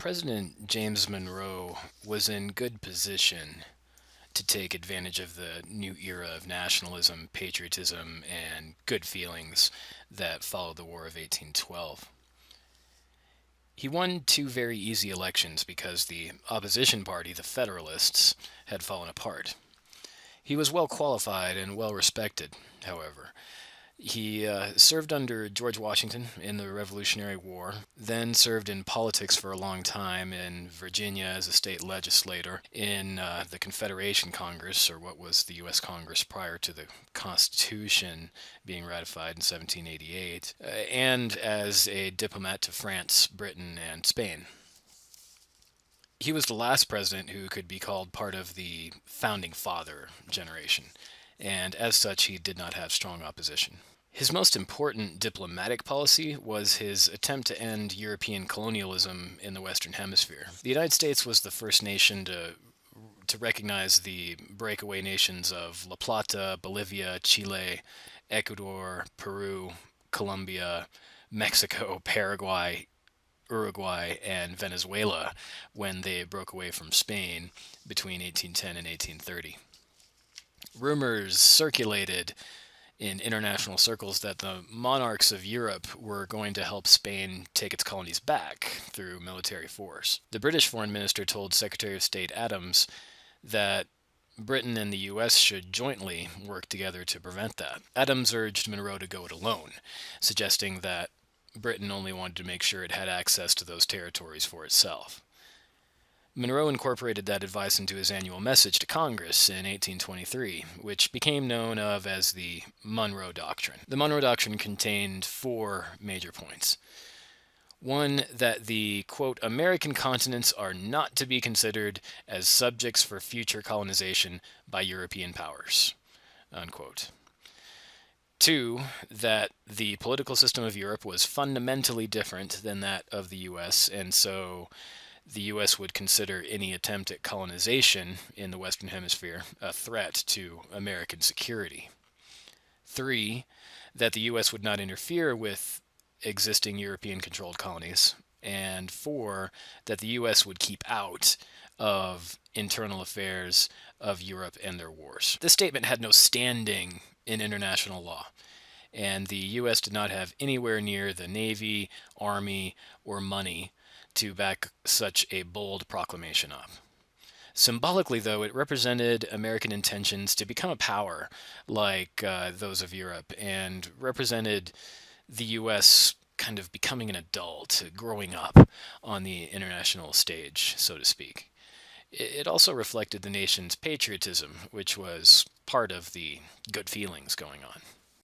President James Monroe was in good position to take advantage of the new era of nationalism, patriotism, and good feelings that followed the War of 1812. He won two very easy elections because the opposition party, the Federalists, had fallen apart. He was well qualified and well respected, however. He served under George Washington in the Revolutionary War, then served in politics for a long time in Virginia as a state legislator, in the Confederation Congress, or what was the U.S. Congress prior to the Constitution being ratified in 1788, and as a diplomat to France, Britain, and Spain. He was the last president who could be called part of the founding father generation, and as such, he did not have strong opposition. His most important diplomatic policy was his attempt to end European colonialism in the Western Hemisphere. The United States was the first nation to recognize the breakaway nations of La Plata, Bolivia, Chile, Ecuador, Peru, Colombia, Mexico, Paraguay, Uruguay, and Venezuela when they broke away from Spain between 1810 and 1830. Rumors circulated in international circles that the monarchs of Europe were going to help Spain take its colonies back through military force. The British foreign minister told Secretary of State Adams that Britain and the U.S. should jointly work together to prevent that. Adams urged Monroe to go it alone, suggesting that Britain only wanted to make sure it had access to those territories for itself. Monroe incorporated that advice into his annual message to Congress in 1823, which became known of as the Monroe Doctrine. The Monroe Doctrine contained four major points. One, that the, quote, American continents are not to be considered as subjects for future colonization by European powers, unquote. Two, that the political system of Europe was fundamentally different than that of the U.S., and so the U.S. would consider any attempt at colonization in the Western Hemisphere a threat to American security. Three, that the U.S. would not interfere with existing European-controlled colonies. And four, that the U.S. would keep out of internal affairs of Europe and their wars. This statement had no standing in international law, and the U.S. did not have anywhere near the Navy, Army, or money to back such a bold proclamation up. Symbolically, though, it represented American intentions to become a power like those of Europe, and represented the U.S. kind of becoming an adult, growing up on the international stage, so to speak. It also reflected the nation's patriotism, which was part of the good feelings going on.